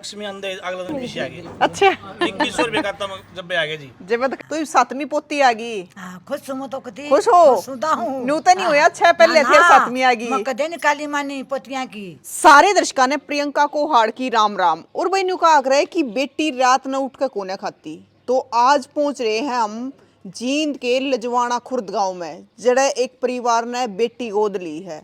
लक्ष्मी अंदर अगला दिन पीछे आ गई। अच्छा 2100 रुपये का तब जब भी आ गया जी। जब तो सातवीं पोती आ गई। हाँ, खुश हूँ तो कती खुश हो? खुशदा हूँ। नूतन ही हुआ, छह पहले थे, सातवीं आ गई। मैं कदे निकाली मानी पोतियां की। सारे दर्शकों ने प्रियंका को हाड़ की राम राम। और बहनों का आग्रह है कि बेटी रात न उठ कर कोने खाती, तो आज पहुंच रहे हैं हम जींद के लजवाना खुर्द गांव में, जड़े एक परिवार ने बेटी गोद ली है।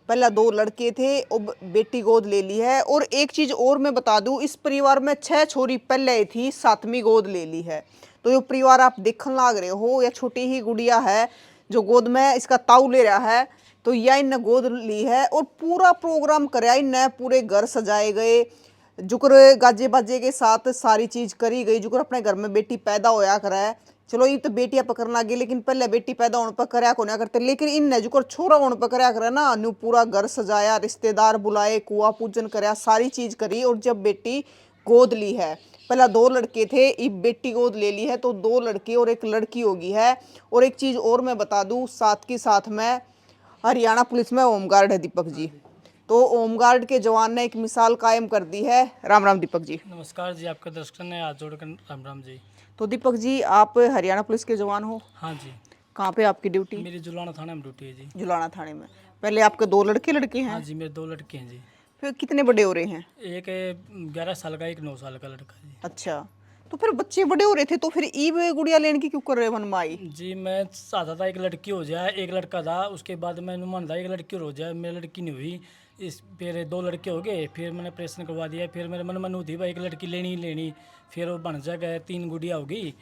पहला 2 लड़के थे, अब बेटी गोद ले ली है। और एक चीज और मैं बता दूं, इस परिवार में 6 छोरी पहले थी, 7वीं गोद ले ली है। तो ये परिवार आप देखने लाग रहे हो, या छोटी ही गुड़िया है जो गोद में इसका ताऊ ले रहा है, तो यह इनने गोद ली है। और पूरा प्रोग्राम कराया इनने, पूरे घर सजाए गए, जुकर गाजे बाजे के साथ सारी चीज करी गई। जुकर अपने घर में बेटी पैदा होया करा है, चलो ये तो बेटियां पकड़ना लगी, लेकिन पहले बेटी पैदा होने पर करया को ना करते, लेकिन इन जुकर छोरा होने पर करया करे ना, न्यू पूरा घर सजाया, रिश्तेदार बुलाए, कुआ पूजन करया, सारी चीज करी। और जब बेटी गोद ली है, पहला 2 लड़के थे, अब बेटी गोद ले ली है तो 2 लड़के और 1 लड़की होगी है। और एक चीज और मैं बता दूं, साथ के साथ में हरियाणा पुलिस में होमगार्ड है दीपक जी, तो होमगार्ड के जवान ने एक मिसाल कायम कर दी है। राम राम दीपक जी। नमस्कार जी, आपके दर्शकों ने हाथ जोड़कर राम राम जी। तो दीपक जी, आप हरियाणा पुलिस के जवान हो? हाँ जी। कहाँ पे आपकी ड्यूटी? मेरी जुलाना थाने में ड्यूटी है जी। जुलाना थाने में। पहले आपके 2 लड़के हैं? हाँ जी, मेरे 2 लड़के हैं जी। फिर कितने बड़े हो रहे हैं? एक 11 साल का, एक 9 साल का लड़का जी। अच्छा, तो फिर बच्चे बड़े हो रहे थे, तो फिर ईब गुड़िया लेने की क्यों कर रहे मन माई? जी मैं चाहता था एक लड़की हो जाए, एक लड़का था, उसके बाद मैंने मान था एक लड़की हो जाए, मेरी लड़की नहीं हुई। इस फिर 2 लड़के हो गए, फिर मैंने ऑपरेशन करवा दिया। फिर मेरे मन में थी भाई एक लड़की लेनी ही लेनी, फिर वो बन जा गए, 3 गुड़िया हो गई,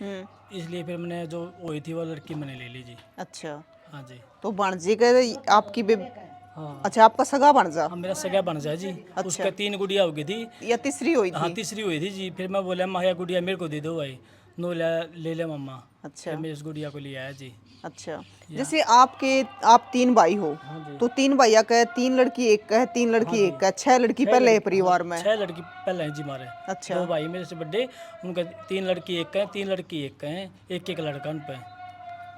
इसलिए फिर मैंने जो हुई थी वो लड़की मैंने ले ली जी। अच्छा, हाँ जी। तो भांजे का आपकी हाँ। अच्छा, आपका सगा भांजा? हाँ, मेरा सगा बन जाए जी। अच्छा। उसका 3 गुड़िया हो गई थी, या तीसरी हुई हाँ थी? तीसरी हुई थी जी। फिर मैं बोला माया गुड़िया मेरे को दे दो भाई, नो ले ले मम्मा। अच्छा फिर मैं इस गुड़िया को ले आया जी। अच्छा, जैसे आप 3 भाई हो, हाँ तो 3 भैया का है, 3 लड़की एक का है, 3 लड़की एक का है, 6 लड़की पहले है परिवार में। 6 लड़की पहले हैं जी हमारे। अच्छा। 2 भाई मेरे से बड़े, उनका 3 लड़की एक का है, 3 लड़की एक का है, एक लड़का उन पे।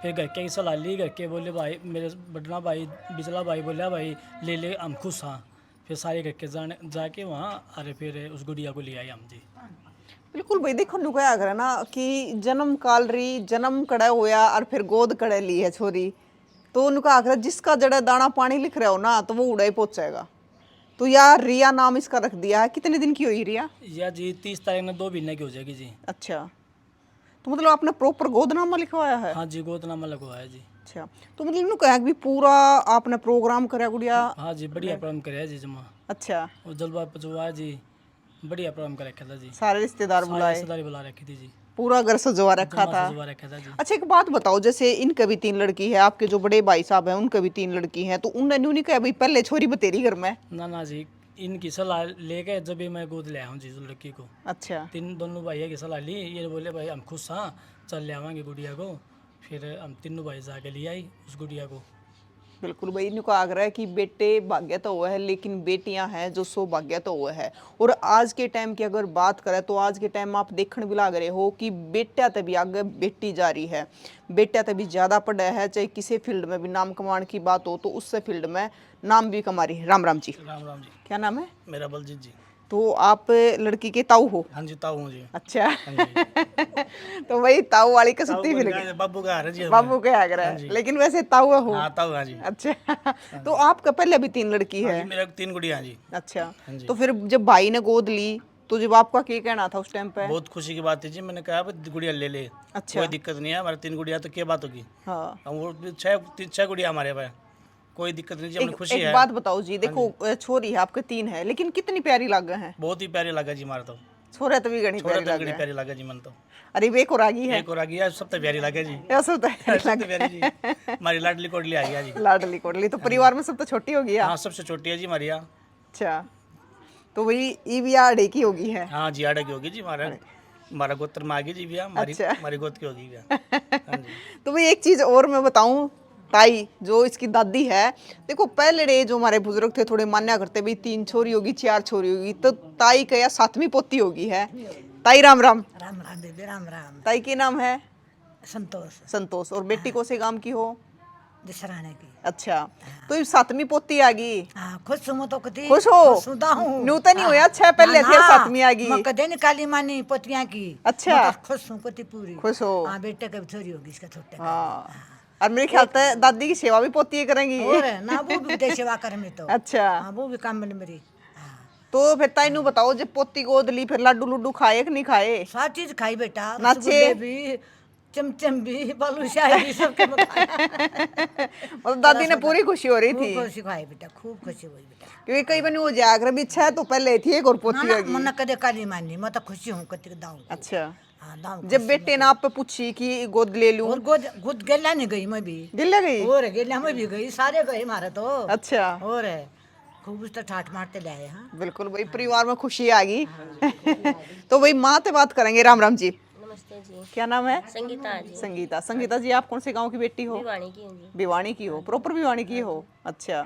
फिर घर के सलाह ली, घर के बोले भाई, मेरे बड़ा भाई बिचला भाई बोला भाई ले ले, हम खुश हाँ। फिर सारे घर के जाके वहाँ, अरे फिर उस गुड़िया को ले आए हम जी। बिल्कुल भाई, देखो नु क्या करे ना कि जन्म काल री जन्म कड़ा होया और फिर गोद कड़े ली है छोरी, तो उनका आखिर जिसका जड़ा दाना पानी लिख रहे हो ना, तो वो उड़ा ही पहुंचेगा। तो यार रिया नाम इसका रख दिया है। कितने दिन की हुई रिया? या जी 30 तारीख में 2 महीने की हो जाएगी जी। अच्छा, तो मतलब आपने प्रॉपर गोदनामा लिखवाया है? हाँ जी, गोदनामा लगवाया जी। अच्छा, तो मतलब इन्हों कहा कि पूरा आपने प्रोग्राम कराया गुड़िया? हाँ जी, बढ़िया प्रोग्राम कराया जी जमा। अच्छा, और जलवा पचवाया जी, बढ़िया प्रोग्राम कर रखा था जी। सारे रिश्तेदार सारे बुलाए, रिश्तेदार बुला रखी थी जी। पूरा घर सजवा रखा जमा था? सजवा रखा था जी। अच्छा, एक बात बताओ, जैसे इनके भी 3 लड़की है, आपके जो बड़े भाई साहब हैं उनके भी 3 लड़की हैं, तो उन्होंने नहीं कहा भाई पहले छोरी बतेरी घर में? ना जी, इनकी सलाह लेके जब भी मैं गोद ले आया हूँ जी उस लड़की को। अच्छा, दोनों भाइयों की सलाह ली, ये बोले भाई हम खुश हाँ, चल ले आवाएंगे गुड़िया को। फिर हम तीनों भाई जाके ले आई उस गुड़िया को। बिल्कुल भाई, इनको आग्रह है कि बेटे भाग्य तो हुआ है, लेकिन बेटियां हैं जो सौभाग्य तो हुआ है। और आज के टाइम की अगर बात करें, तो आज के टाइम में आप देखने भी लाग रहे हो कि बेटा तभी आगे बेटी जा रही है, बेटा तभी ज़्यादा पढ़ा है, चाहे किसी फील्ड में भी नाम कमाने की बात हो, तो उससे फील्ड में नाम भी कमा रही है। राम राम जी। राम राम जी। क्या नाम है? मेरा बलजीत जी। तो आप लड़की के ताऊ हो? हाँ जी, ताऊ हूँ जी। अच्छा। हाँ जी। तो वही ताऊ वाली कसुत्ती ताऊ मिल बोल गई, गया, बाबू का हार है जी। बाबू के आग्रह हाँ है, जी। लेकिन वैसे ताऊ हो? हाँ ताऊ, हाँ जी। अच्छा, तो आपका पहले भी 3 लड़की हाँ है? जी, मेरा 3 गुड़िया जी। अच्छा, हाँ जी। तो फिर जब भाई ने गोद ली, तो जब आपका क्या कहना था उस टाइम पे? बहुत खुशी की बात है जी। मैंने कहा भाई गुड़िया ले ले, अच्छा। कोई दिक्कत नहीं है, हमारे 3 गुड़िया तो क्या बात होगी। हाँ, हम वो 6 गुड़िया हमारे पास, कोई दिक्कत नहीं जी, हमें खुशी एक है। बात बताओ जी, देखो छोरी है आपके 3 है, लेकिन कितनी प्यारी लग हैं। बहुत ही प्यारी लगा जी हमारा तो। छोरा तो भी घनी छोटा प्यारी तो लग बड़ी है। प्यारी लगा जी मन तो। अरे वे को रागी है, एक और आ गया, सब तो प्यारी लगे जी। ऐसा होता है। सब तो प्यारी जी। हमारी लाडली कोडली आ गया जी। लाडली कोडली तो परिवार में सब तो छोटी होगी। हाँ, सबसे छोटी है जी हमारी यहाँ। अच्छा, तो वही ई भी आड़े की होगी है। हाँ जी, आड़ा की होगी जी। हमारा गोत्र में आ गई जी भैया, अच्छा। हमारी गोत्र की होगी भैया। हाँ जी। तो भाई एक चीज और मैं बताऊं, ताई जो इसकी दादी है, देखो पहले जो हमारे बुजुर्ग थे थोड़े मान्या करते भाई 3 छोरी होगी 4 छोरी होगी, तो ताई का या 7वीं पोती होगी है। ताई राम राम। राम राम दीदी, राम राम। ताई के नाम है? संतोष। संतोष। और बेटी को से गांव की हो? दसराने की। अच्छा, तो ये 7वीं पोती आ गई। हाँ खुश हूँ तो कती खुश हो? खुशदा हूँ। न्यू तो नहीं होया, अच्छा पहले थे 7वीं आ गई। मैं कदे निकाली मानी पोतियां की। अच्छा। मैं तो खुश हूँ कती पूरी। खुश हो? हाँ बेटे का भी छोरी होगी इसका छोटे का। हाँ, और मेरे ख्याल से दादी की सेवा भी पोती करेंगी। और ना वो भी दे सेवा कर में तो। अच्छा, हाँ वो भी काम मिल मेरी। हाँ तो फिर ताइनू बताओ, जब पोती गोद ली फिर लड्डू लुड्डू खाए कि नहीं खाए? सारी चीज खाई बेटा। नाचे? रसगुल्ले भी, चमचम भी, बालूशाही भी, सबके मतलब दादी ने पूरी खुशी हो रही थी, खूब खुशी खाई बेटा, खूब खुशी हुई बेटा। क्योंकि कई बार हो जाया अगर भी इच्छा तो पहले थी एक और ना पोती ना होगी। मन कदे काली मानी, मैं तो खुशी हूँ कति दाऊ। अच्छा, हाँ दाऊ। जब बेटे ने आप पे पूछी कि गोद ले लूं, और गोद गुद गेला नहीं गई मैं भी। गिल्ला गई? और गेला मैं भी गई, सारे गए हमारे तो। अच्छा, और है खूब उसका ठाट मारते ले आए। हाँ बिल्कुल भाई, परिवार में खुशी आ गई। तो भाई माँ से बात करेंगे। राम राम जी। नमस्ते जी। क्या नाम है? संगीता जी। संगीता। संगीता जी, आप कौन से गांव की बेटी हो? भिवानी की हूँ जी। भिवानी की हो? प्रॉपर भिवानी की हो? अच्छा,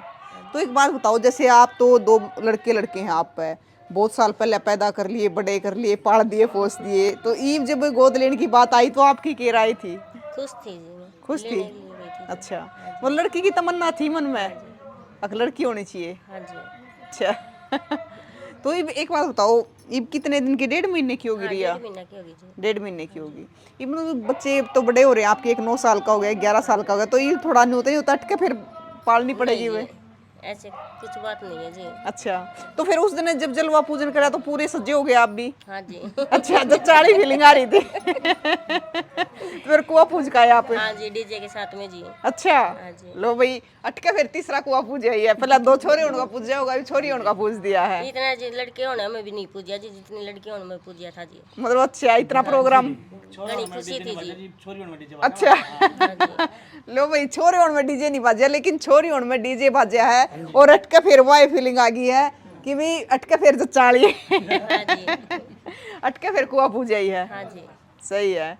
तो एक बात बताओ, जैसे आप तो 2 लड़के लड़के हैं आप पे, बहुत साल पहले पैदा कर लिए, बड़े कर लिए, पाल दिए, पोस दिए, तो ईव जब गोद लेने की बात आई तो आपकी क्या राय थी? खुश थी जी मैं। खुश थी? लेने के लिए गई थी। अच्छा, वो लड़की की तमन्ना थी मन में, अगर लड़की होनी चाहिए। हाँ जी। अच्छा तो ईब एक बात बताओ, ईब कितने दिन की? 1.5 महीने की होगी रिया? 1.5 महीना की होगी जी। 1.5 महीने की होगी। ईब मतलब बच्चे तो बड़े हो रहे हैं आपके, एक 9 साल का हो गया, 11 साल का हो गया, तो ये थोड़ा नहीं होता, ये तट के फिर पालनी पड़ेगी वे? ऐसे कुछ बात नहीं है जी। अच्छा, तो फिर उस दिन जब जलवा पूजन करा तो पूरे सजे हो गए आप भी? हाँ जी। अच्छा, जब चाड़ी फीलिंग आ रही थी तो फिर कुआ पूज का है आप? हाँ जी, डीजे के साथ में जी। अच्छा, हाँ जी। लो भाई अटके फिर तीसरा कुआ पूजा ही है, पहले 2 छोरे उनका पूजा होगा, अभी छोरी उनका पूज दिया है। इतना जी लड़के होने में भी नहीं पूजा जी, जितनी लड़के होने में पूजा था जी। मतलब अच्छा, इतना प्रोग्राम। बड़ी खुशी थी जी। अच्छा हाँ जी। लो भाई, छोरे होने में डीजे नहीं बाजा, लेकिन छोरी होने में डीजे बाजा है, और अटके फिर वाई फीलिंग आ गई है कि भाई अटके फिर तो चाली हाँ जी। अटके फिर कुआ पूजा ही है। हाँ जी। सही है।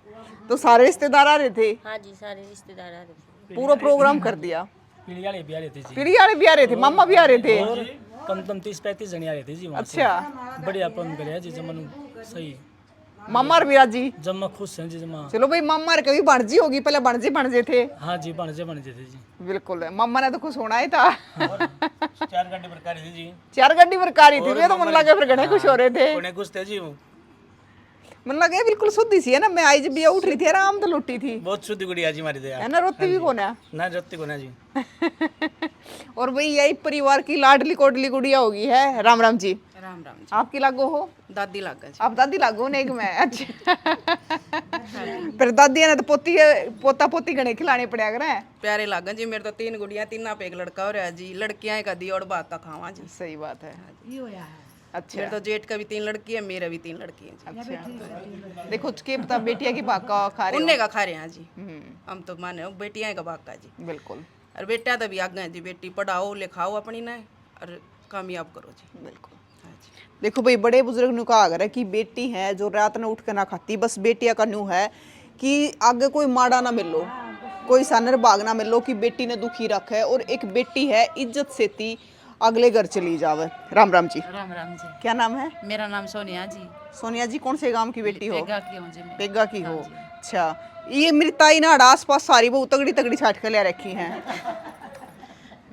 तो सारे रिश्तेदार आ रहे थे? हाँ जी, सारे रिश्तेदार आ रहे थे। पूरा प्रोग्राम कर दिया? पीढ़ी वाले भी आ रहे थे जी। पीढ़ी वाले भी आ रहे थे, मामा भी आ रहे थे? और कम से कम 30-35 जने आ रहे थे जी वहाँ से। अच्छा, बढ़िया प्रोग्राम करे जी, जब मनु सही मामा और विराज जी? जब मैं खुश हैं जी जब मैं। चलो भाई, मामा और कभी बनजी होगी, पहले बनजे थे। हाँ जी, बन जे थे जी। बिल्कुल, मामा ने तो खुश होना ही था। 4 घंटे प्रकार थी जी। 4 गड्डी बरकारी थी, वे तो मन लगे फिर घने खुश हो रहे थे। कोने कुछ थे जी वो। मन लगे बिल्कुल शुद्धि सी है ना, मैं आई जब भी उठ रही थी आराम तो लुटी थी, बहुत शुद्ध गुड़िया जी हमारी दया। है ना? रोती भी कौन है? ना जोती को ना जी। और भाई यही परिवार की लाडली कोडली गुड़िया होगी है। राम राम जी। राम राम जी। आपकी लागो हो? दादी लागा जी। आप दादी लागो नहीं कि मैं? अच्छा फिर दादी ने तो पोता पोती गणे खिलाने पड़ेगा करे। प्यारे लागा जी, मेरे तो 3 गुड़िया, 3 पे एक लड़का हो रहा जी। लड़कियां का दी और बात का खावा जी। सही बात है। ये होया है। अच्छा, मेरे तो जेठ का भी 3 लड़की है, मेरा भी 3 लड़की है जी। अच्छा, देखो के पता बेटिया की बाका खा रहे उन्ने का खा रहे हैं जी। हो। हम तो माने हो बेटियां का बाका जी। बिल्कुल और बेटा तो भी आगे हैं जी। बेटी पढ़ाओ लिखाओ अपनी ने और कामयाब करो जी। बिल्कुल। हाँ जी। देखो भाई, बड़े बुजुर्ग ने कहा अगर है कि बेटी है जो रात में उठ कर ना खाती, बस बेटिया का न्यू है कि आगे कोई माड़ा ना मिलो, कोई सानर भाग ना मिलो कि बेटी ने दुखी रखा है, और एक बेटी है इज्जत से ती अगले घर चली जावे। राम राम जी। राम राम जी। क्या नाम है? मेरा नाम सोनिया जी। सोनिया जी, कौन से गांव की बेटी हो? पेगा की हूँ जी मैं। पेगा की हो? अच्छा, ये मेरी ताई ना आस पास सारी बहुत तगड़ी तगड़ी छाट के ले रखी हैं।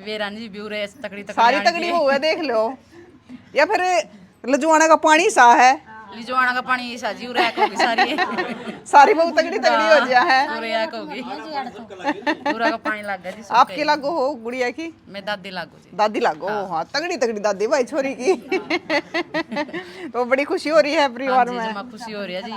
वीरान जी भी उरे तकड़ी तकड़ी सारी तगड़ी वो है, देख लो, या फिर लजवाना का पानी सा है? लिजवाना का पानी ऐसा जी उरे आक होगी सारी सारी बहुत तगड़ी तगड़ी हो गया है। उरे आक होगी पूरा का पानी लग गया जी। आपके लागो हो गुड़िया की? मैं दादी लागू जी। दादी लागो? हाँ, तगड़ी तगड़ी दादी भाई छोरी की। तो बड़ी खुशी हो रही है परिवार में। जमा खुशी हो रही है जी।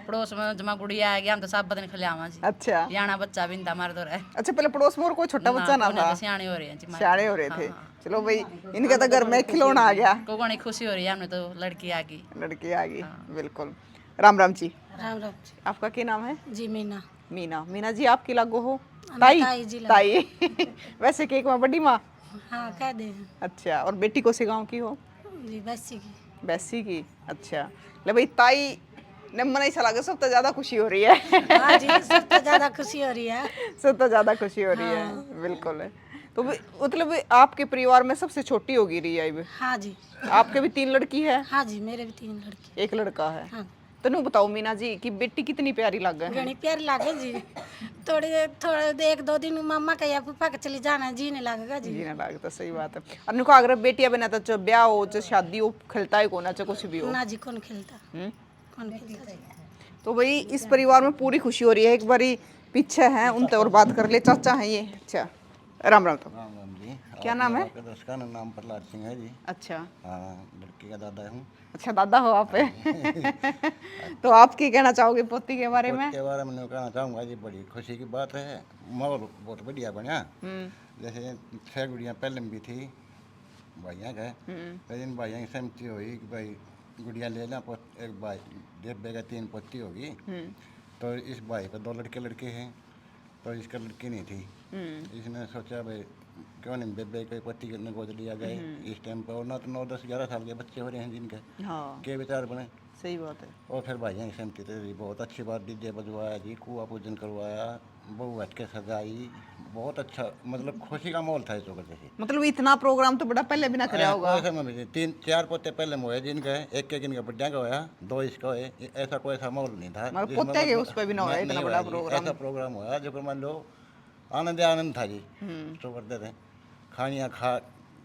पड़ोस में जमा गुड़िया आ गया, हम तो सब बदन खिलावा जी। अच्छा, याना बच्चा भी इंदा मार दो रहा है। अच्छा, पहले पड़ोस में और कोई छोटा बच्चा ना था? सियाने हो रहे हैं जी। सियाने हो रहे थे। चलो भाई, इनके तो घर में खिलौना आ गया, को बड़ी खुशी हो रही है, हमने तो लड़की आ गई। लड़की आ गई। बिल्कुल। राम राम जी। राम राम जी। आपका क्या नाम है? जी मीना। मीना। मीना जी, आपकी लागो हो? ताई? ताई जी लागो। ताई वैसे केक में बड़ी माँ? हाँ कह दे। अच्छा, और बेटी को से गाँव की हो? जी बस्सी की। बैसी की? अच्छा, ले भाई ताई ने मन ऐसा लगा सबसे ज्यादा खुशी हो रही है। हाँ जी, सबसे ज्यादा खुशी हो रही है। सबसे ज्यादा खुशी हो रही है। बिल्कुल है। तो मतलब आपके परिवार में सबसे छोटी होगी रिया? हाँ जी। आपके भी 3 लड़की है? हाँ जी, मेरे भी 3 लड़की। एक लड़का है? हाँ। तनु बताओ मीना जी कि बेटी कितनी प्यारी लग है। घनी प्यारी लागे जी। थोड़े 1-2 दिन मम्मा कहिया पापा के चली जाना जी नहीं लगेगा जी। जी ना लगता, सही बात है। और नुका अगर बेटियां बना तो चाहे ब्याह हो चाहे शादी हो, खिलता है कोना चाहे कुछ भी हो। ना जी कौन खेलता, कौन खेलता जी। तो भाई इस परिवार में पूरी खुशी हो रही है। एक बारी पीछे हैं उनसे और बात कर ले। चाचा हैं ये। अच्छा, राम राम। तो राम राम जी। क्या नाम है? उसका नाम प्रहलाद सिंह है जी। अच्छा, हाँ, लड़की का दादा हूँ। अच्छा दादा हो आप। तो आप क्या कहना चाहोगे पोती के बारे में? के बारे में कहना चाहूँगा जी, बड़ी खुशी की बात है। माहौल बहुत बढ़िया बना। जैसे 6 गुड़ियाँ पहले भी थी भाइयों का, लेकिन भाइयों की सहमति हुई कि भाई गुड़िया ले लें, एक भाई देवे का 3 पोती होगी। तो इस भाई पर 2 लड़के हैं, तो इसका लड़की नहीं थी। इसने सोचा भाई क्यों नहीं बेबे कोई पति करने गोद लिया जाए इस टाइम पर। और ना तो 9, 10, 11 साल के बच्चे हो रहे हैं जिनके, हाँ के विचार बने। सही बात है। और फिर भाइयों की सहमति थी, बहुत अच्छी बात। डीजे बजवाया जी, कुआ पूजन करवाया, बहू हट के सजाई, बहुत अच्छा, मतलब खुशी का माहौल था इस वक्त से। मतलब इतना प्रोग्राम तो बड़ा पहले भी ना कराया होगा। 3-4 पोते पहले मोए जिनके, एक इनका बड्डा का होया, 2 इसका होए। ऐसा कोई ऐसा माहौल नहीं था। मगर पोते के उस पे भी ना होया इतना बड़ा प्रोग्राम। ऐसा प्रोग्राम होया जो मान लो आनंद था जी। तो करते थे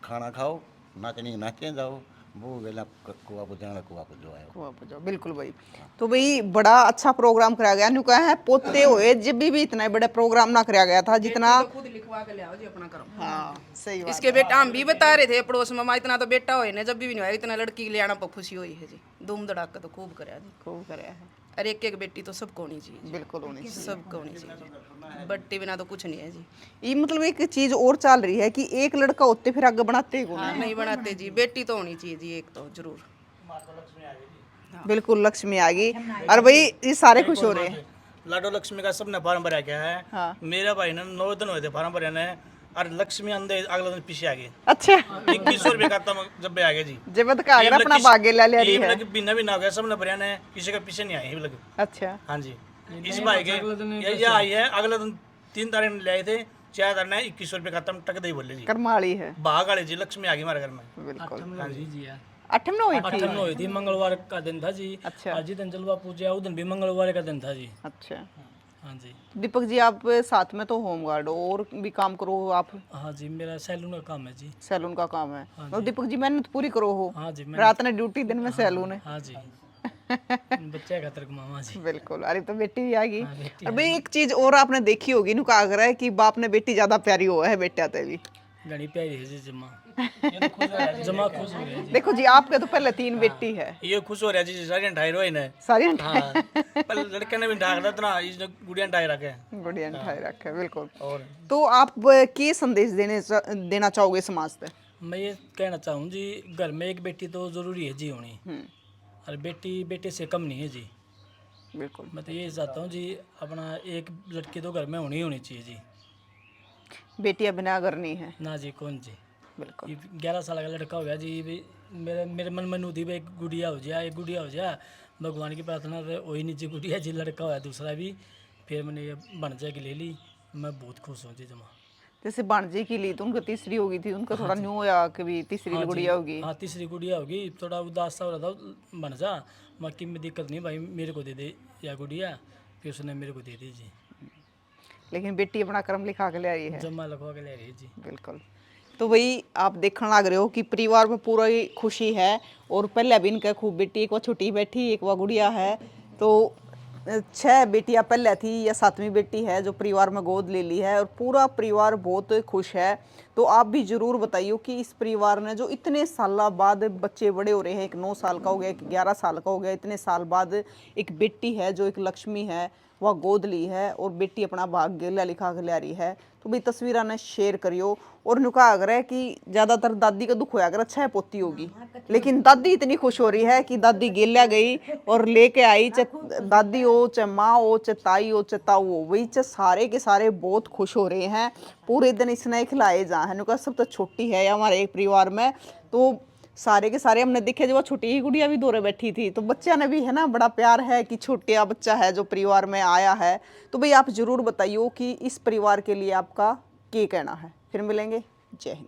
खाना खाओ, नाचने नाचे जाओ, वो वेला कुआ पूजो। बिल्कुल भाई। तो भाई बड़ा अच्छा प्रोग्राम कराया गया। नु कहा है पोते हुए जब भी इतना बड़ा प्रोग्राम ना कराया गया था जितना। तो खुद लिखवा के ले आओ जी अपना करो। हाँ सही बात। इसके बेटा हम भी बता रहे थे पड़ोस में, इतना तो बेटा होए ना, जब भी नहीं हुआ इतना लड़की ले आना पर खुशी हुई है जी। धूम धड़ाका तो खूब कराया जी, खूब कराया है। अरे एक बेटी तो सबको होनी चाहिए। बिल्कुल होनी चाहिए, सबको होनी चाहिए। बट्टी बिना तो कुछ नहीं है जी। ये मतलब एक चीज और चल रही है कि एक लड़का होते फिर आगे बढ़ाते ही कौन है। नहीं बनाते जी, बेटी तो होनी चाहिए जी, एक तो जरूर। बिल्कुल लक्ष्मी आ गई। और भाई ये सारे खुश हो रहे हैं। लाडो लक्ष्मी का सबने फार्म भरा गया है। हाँ। मेरा भाई ने 9 दिन हुए थे फार्म भरे ने, और लक्ष्मी अंदर अगले दिन पीछे आ गई। अच्छा 2100 रुपये का जब भी आ गया जी। जब तक आगे अपना भाग्य ले रही है। बिना भी ना हो गया, सबने भरिया ने, किसी का पीछे नहीं आई है। अच्छा हाँ जी, इस भाई के ये आई है। अगले दिन 3 तारीख में ले आए थे, 4 तारीख ने 2100 रुपये खत्म टक दे बोले जी। करमाली है। भाग वाली जी, लक्ष्मी आ गई हमारे घर में। बिल्कुल। हाँ जी यार। 8 में हुई थी। 8 में हुई थी, मंगलवार का दिन था जी। अच्छा। आज दिन जलवा पूजा, उस दिन भी मंगलवार का दिन था जी। अच्छा हाँ जी। दीपक जी आप साथ में तो होमगार्ड और भी काम करो आप। हाँ जी, मेरा सैलून का काम है जी। सैलून का काम है। तो दीपक जी मेहनत पूरी करो हो। हाँ जी, रात ने ड्यूटी, दिन में सैलून है। हाँ जी। बच्चे खातर मामा जी। बिल्कुल। अरे तो बेटी भी आ गई। हाँ, बेटी और भाई एक चीज और आपने देखी होगी, नु कहा है कि बाप ने बेटी ज्यादा प्यारी हुआ है बेटे आते भी। घनी प्यारी है जी जमा। जमा खुश हो गया जी। देखो जी आपके तो पहले 3 बेटी है। ये खुश हो रहा है जी, सारी ढाई रोई ने। सारी हाँ, पहले लड़के ने भी ढाक रहा था ना, इसने गुड़िया ढाई रखे। गुड़िया ठाई रखे। बिल्कुल। और तो आप के संदेश देना चाहोगे समाज पे? मैं ये कहना चाहूँ जी, घर में एक बेटी तो जरूरी है जी होनी, और बेटी बेटे से कम नहीं है जी। बिल्कुल। मैं तो ये चाहता हूँ जी, अपना एक लड़की तो घर में होनी चाहिए जी। बेटियां बिना घर नहीं है। ना जी, कौन जी। बिल्कुल। 11 साल का लड़का हो गया जी। भी मेरे मन में थी भाई एक गुड़िया हो जाए, एक गुड़िया हो जाए। भगवान की प्रार्थना से वही नहीं जी, गुड़िया जी लड़का होया दूसरा भी। फिर मैंने ये बन जाए कि ले ली। मैं बहुत खुश हूँ जी जमा। जैसे भांजे की ली तो उनको तीसरी होगी थी, उनका थोड़ा न्यू होया कि भी तीसरी हाँ जी, गुड़िया होगी। हाँ तीसरी गुड़िया होगी। थोड़ा उदास सा हो रहा था, बन जा बाकी में दिक्कत नहीं भाई, मेरे को दे दे या गुड़िया। फिर उसने मेरे को दे दी जी। लेकिन बेटी अपना कर्म लिखा के ले आई है। जमा लगवा के ले रही जी। बिल्कुल। तो भाई आप देखने लग रहे हो कि परिवार में पूरा ही खुशी है। और पहले भी इनका खूब बेटी, एक वो छोटी बैठी, एक वो गुड़िया है। तो 6 बेटियां पहले थी, या 7वीं बेटी है जो परिवार में गोद ले ली है। और पूरा परिवार बहुत खुश है। तो आप भी ज़रूर बताइए कि इस परिवार ने जो इतने साल बाद बच्चे बड़े हो रहे हैं, एक 9 साल का हो गया, एक 11 साल का हो गया, इतने साल बाद एक बेटी है जो एक लक्ष्मी है वह गोद ली है, और बेटी अपना भाग्य लिखा के ले रही है। तो भाई तस्वीर ने शेयर करियो। और नुका अगर है कि ज़्यादातर दादी का दुख होया अगर 6 पोती होगी, लेकिन दादी इतनी खुश हो रही है कि दादी गेल्या गई और लेके आई। चाहे दादी हो, चाहे माँ हो, चाहे ताई हो, चाहे ताऊ हो, वही चाहे सारे के सारे बहुत खुश हो रहे हैं। पूरे दिन इसने खिलाए जा है। नुका सब तो छोटी है हमारे एक परिवार में, तो सारे के सारे हमने देखे जो वो छोटी ही गुड़िया भी दौरे बैठी थी। तो बच्चा ने भी है ना बड़ा प्यार है कि छोटा बच्चा है जो परिवार में आया है। तो भाई आप ज़रूर बताइए कि इस परिवार के लिए आपका क्या कहना है। फिर मिलेंगे। जय हिंद।